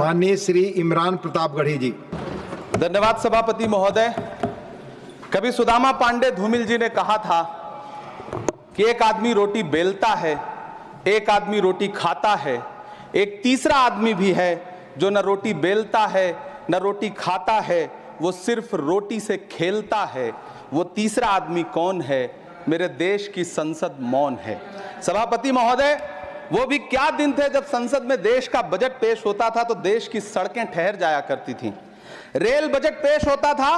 माननीय श्री इमरान प्रतापगढ़ी जी। धन्यवाद सभापति महोदय। कभी सुदामा पांडे धूमिल जी ने कहा था कि एक आदमी रोटी बेलता है, एक आदमी रोटी खाता है, एक तीसरा आदमी भी है जो न रोटी बेलता है न रोटी खाता है, वो सिर्फ रोटी से खेलता है। वो तीसरा आदमी कौन है? मेरे देश की संसद मौन है। सभापति महोदय, वो भी क्या दिन थे जब संसद में देश का बजट पेश होता था तो देश की सड़कें ठहर जाया करती थीं। रेल बजट पेश होता था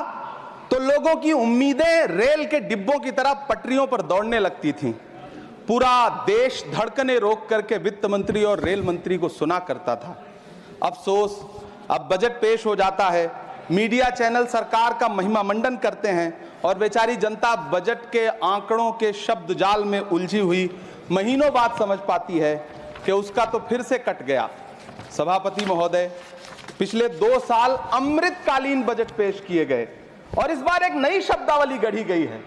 तो लोगों की उम्मीदें रेल के डिब्बों की तरह पटरियों पर दौड़ने लगती थीं। पूरा देश धड़कने रोक करके वित्त मंत्री और रेल मंत्री को सुना करता था। अफसोस, अब बजट पेश हो जाता है, मीडिया चैनल सरकार का महिमा मंडन करते हैं और बेचारी जनता बजट के आंकड़ों के शब्द जाल में उलझी हुई महीनों बाद समझ पाती है कि उसका तो फिर से कट गया। सभापति महोदय, पिछले 2 साल अमृतकालीन बजट पेश किए गए और इस बार एक नई शब्दावली गढ़ी गई है,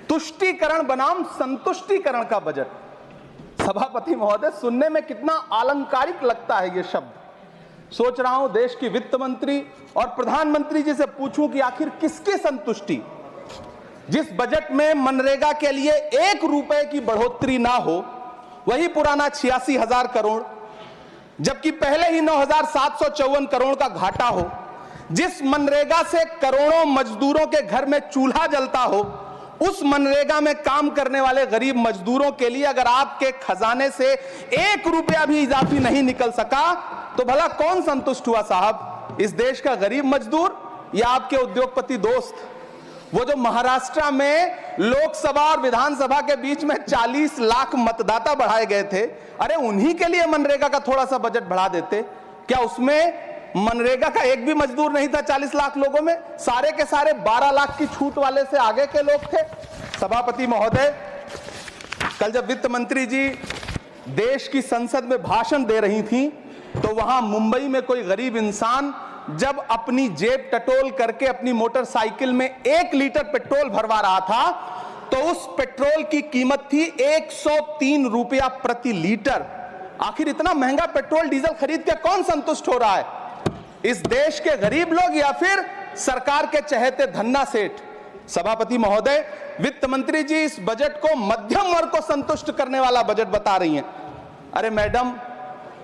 तुष्टीकरण बनाम संतुष्टीकरण का बजट। सभापति महोदय, सुनने में कितना आलंकारिक लगता है ये शब्द। सोच रहा हूं देश की वित्त मंत्री और प्रधानमंत्री जी से पूछूं कि आखिर किसकी संतुष्टि? जिस बजट में मनरेगा के लिए 1 रुपए की बढ़ोतरी ना हो, वही पुराना 86,000 करोड़, जबकि पहले ही 9,754 करोड़ का घाटा हो, जिस मनरेगा से करोड़ों मजदूरों के घर में चूल्हा जलता हो, उस मनरेगा में काम करने वाले गरीब मजदूरों के लिए अगर आपके खजाने से 1 रुपया भी इजाफी नहीं निकल सका तो भला कौन संतुष्ट हुआ साहब? इस देश का गरीब मजदूर या आपके उद्योगपति दोस्त? वो जो महाराष्ट्र में लोकसभा और विधानसभा के बीच में 40 लाख मतदाता बढ़ाए गए थे, अरे उन्हीं के लिए मनरेगा का थोड़ा सा बजट बढ़ा देते। क्या उसमें मनरेगा का एक भी मजदूर नहीं था? 40 लाख लोगों में सारे के सारे 12 लाख की छूट वाले से आगे के लोग थे। सभापति महोदय, कल जब वित्त मंत्री जी देश की संसद में भाषण दे रही थी तो वहां मुंबई में कोई गरीब इंसान जब अपनी जेब टटोल करके अपनी मोटरसाइकिल में 1 लीटर पेट्रोल भरवा रहा था तो उस पेट्रोल की कीमत थी 103 रुपया प्रति लीटर। आखिर इतना महंगा पेट्रोल डीजल खरीद के कौन संतुष्ट हो रहा है? इस देश के गरीब लोग या फिर सरकार के चहेते धन्ना सेठ? सभापति महोदय, वित्त मंत्री जी इस बजट को मध्यम वर्ग को संतुष्ट करने वाला बजट बता रही हैं। अरे मैडम,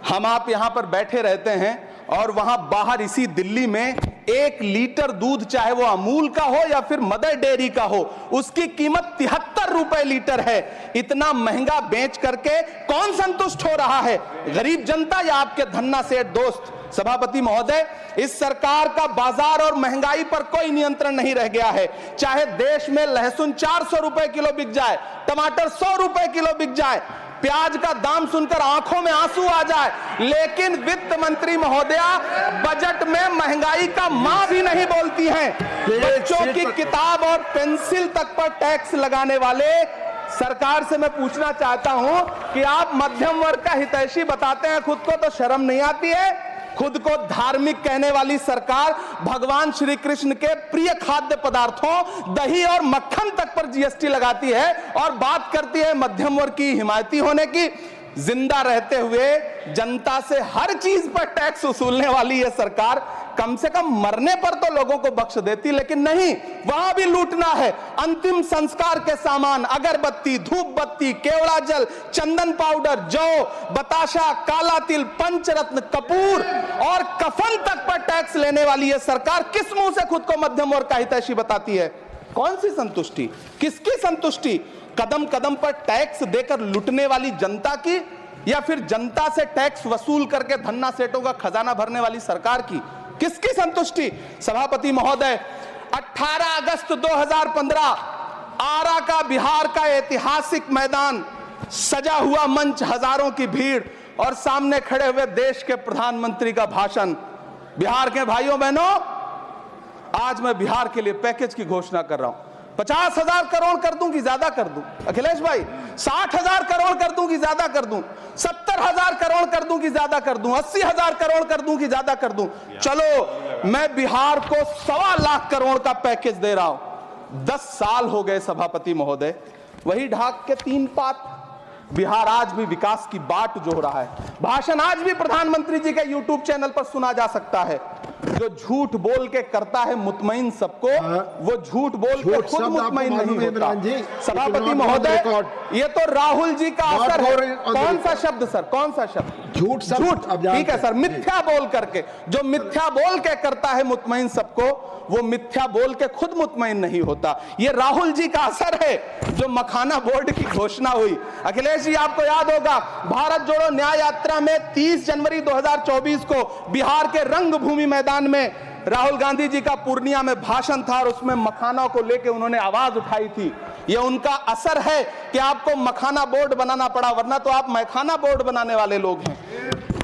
हम आप यहां पर बैठे रहते हैं और वहां बाहर इसी दिल्ली में 1 लीटर दूध, चाहे वो अमूल का हो या फिर मदर डेयरी का हो, उसकी कीमत 73 रुपए लीटर है। इतना महंगा बेच करके कौन संतुष्ट हो रहा है? गरीब जनता या आपके धन्ना सेठ दोस्त? सभापति महोदय, इस सरकार का बाजार और महंगाई पर कोई नियंत्रण नहीं रह गया है। चाहे देश में लहसुन 400 रुपए किलो बिक जाए, टमाटर 100 रुपए किलो बिक जाए, प्याज का दाम सुनकर आंखों में आंसू आ जाए, लेकिन वित्त मंत्री महोदया बजट में महंगाई का मां भी नहीं बोलती हैं। बच्चों की किताब और पेंसिल तक पर टैक्स लगाने वाले सरकार से मैं पूछना चाहता हूं कि आप मध्यम वर्ग का हितैषी बताते हैं खुद को, तो शर्म नहीं आती है? खुद को धार्मिक कहने वाली सरकार भगवान श्री कृष्ण के प्रिय खाद्य पदार्थों दही और मक्खन तक पर जीएसटी लगाती है और बात करती है मध्यम वर्ग की हिमायती होने की। जिंदा रहते हुए जनता से हर चीज पर टैक्स वसूलने वाली यह सरकार कम से कम मरने पर तो लोगों को बख्श देती, लेकिन नहीं, वहां भी लूटना है। अंतिम संस्कार के सामान, अगरबत्ती, धूप बत्ती, केवड़ा जल, चंदन पाउडर, जौ, बताशा, काला तिल, पंचरत्न, कपूर और कफन तक पर टैक्स लेने वाली यह सरकार किस मुंह से खुद को मध्यम वर्ग का हितैषी बताती है? कौन सी संतुष्टि? किसकी संतुष्टि? कदम कदम पर टैक्स देकर लुटने वाली जनता की या फिर जनता से टैक्स वसूल करके धन्ना सेठों का खजाना भरने वाली सरकार की? किसकी संतुष्टि? सभापति महोदय, 18 अगस्त 2015 आरा का बिहार का ऐतिहासिक मैदान, सजा हुआ मंच, हजारों की भीड़ और सामने खड़े हुए देश के प्रधानमंत्री का भाषण। बिहार के भाइयों बहनों, आज मैं बिहार के लिए पैकेज की घोषणा कर रहा हूं। 50,000 करोड़ कर दूं कि ज्यादा कर दूं? अखिलेश भाई, 60,000 करोड़ कर दूं कि ज्यादा कर दूं? 70,000 करोड़ कर दूं कि ज्यादा कर दूं? 80,000 करोड़ कर दूं कि ज्यादा कर दूं? चलो, मैं बिहार को 1.25 लाख करोड़ का पैकेज दे रहा हूं। 10 साल हो गए सभापति महोदय, वही ढाक के 3 पात, बिहार आज भी विकास की बाट जोह रहा है। भाषण आज भी प्रधानमंत्री जी के यूट्यूब चैनल पर सुना जा सकता है। जो झूठ बोल के करता है मुतमईन सबको, वो झूठ बोल के खुद मुतमईन नहीं होता। सभापति महोदय, ये तो राहुल जी का असर है। कौन सा शब्द सर, कौन सा शब्द? झूठ। ठीक है सर, मिथ्या बोल करके, जो मिथ्या बोल के करता है मुतमईन सबको, वो मिथ्या बोल के खुद मुतमईन नहीं होता। ये राहुल जी का असर है। जो मखाना बोर्ड की घोषणा हुई, अखिलेश जी आपको याद होगा, भारत जोड़ो न्याय यात्रा में 30 जनवरी 2024 को बिहार के रंगभूमि मैदान में राहुल गांधी जी का पूर्णिया में भाषण था और उसमें मखाना को लेकर उन्होंने आवाज उठाई थी। ये उनका असर है कि आपको मखाना बोर्ड बनाना पड़ा, वरना तो आप मैखाना बोर्ड बनाने वाले लोग हैं।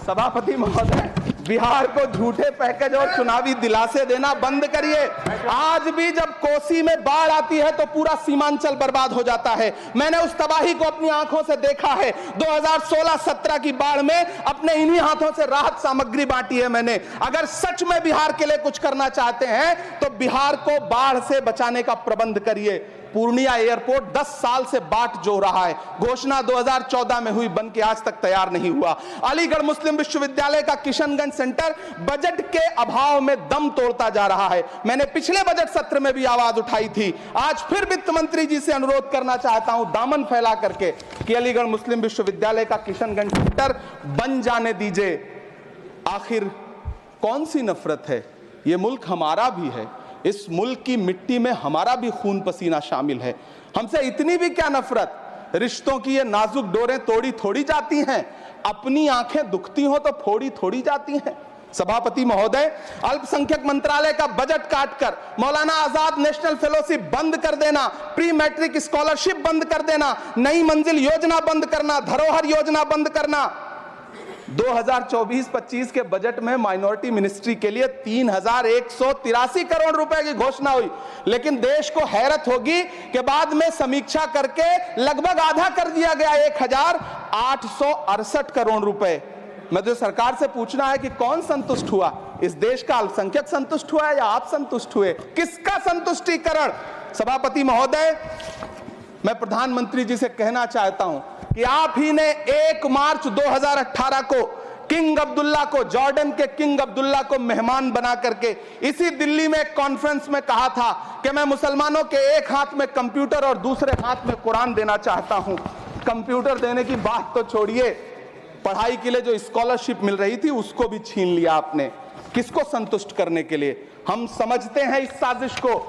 सभापति महोदय, बिहार को झूठे पैकेज और चुनावी दिलासे देना बंद करिए। आज भी जब कोसी में बाढ़ आती है तो पूरा सीमांचल बर्बाद हो जाता है। मैंने उस तबाही को अपनी आंखों से देखा है। 2016-17 की बाढ़ में अपने इन्हीं हाथों से राहत सामग्री बांटी है मैंने। अगर सच में बिहार के लिए कुछ करना चाहते हैं तो बिहार को बाढ़ से बचाने का प्रबंध करिए। पूर्णिया एयरपोर्ट 10 साल से बाट जो रहा है। घोषणा 2014 में हुई, बन के आज तक तैयार नहीं हुआ। अलीगढ़ मुस्लिम विश्वविद्यालय का किशनगंज सेंटर बजट के अभाव में दम तोड़ता जा रहा है। मैंने पिछले बजट सत्र में भी आवाज उठाई थी। आज फिर वित्त मंत्री जी से अनुरोध करना चाहता हूं, दामन फैला करके, कि अलीगढ़ मुस्लिम विश्वविद्यालय का किशनगंज सेंटर बन जाने दीजिए। आखिर कौन सी नफरत है? यह मुल्क हमारा भी है। इस मुल्क की मिट्टी में हमारा भी खून पसीना शामिल है। हमसे इतनी भी क्या नफरत? रिश्तों की ये नाजुक डोरें तोड़ी थोड़ी जाती हैं। अपनी आंखें दुखती हो तो फोड़ी थोड़ी जाती हैं। सभापति महोदय, अल्पसंख्यक मंत्रालय का बजट काटकर मौलाना आजाद नेशनल फेलोशिप बंद कर देना, प्री मैट्रिक स्कॉलरशिप बंद कर देना, नई मंजिल योजना बंद करना, धरोहर योजना बंद करना। 2024-25 के बजट में माइनॉरिटी मिनिस्ट्री के लिए 3183 करोड़ रुपए की घोषणा हुई, लेकिन देश को हैरत होगी कि बाद में समीक्षा करके लगभग आधा कर दिया गया, 1868 करोड़ रुपए। मैं तो सरकार से पूछना है कि कौन संतुष्ट हुआ? इस देश का अल्पसंख्यक संतुष्ट हुआ या आप संतुष्ट हुए? किसका संतुष्टिकरण? सभापति महोदय, मैं प्रधानमंत्री जी से कहना चाहता हूं कि आप ही ने 1 मार्च 2018 को किंग अब्दुल्ला को, जॉर्डन के किंग अब्दुल्ला को मेहमान बना करके इसी दिल्ली में एक कॉन्फ्रेंस में कहा था कि मैं मुसलमानों के एक हाथ में कंप्यूटर और दूसरे हाथ में कुरान देना चाहता हूं। कंप्यूटर देने की बात तो छोड़िए, पढ़ाई के लिए जो स्कॉलरशिप मिल रही थी उसको भी छीन लिया आपने। किसको संतुष्ट करने के लिए? हम समझते हैं इस साजिश को।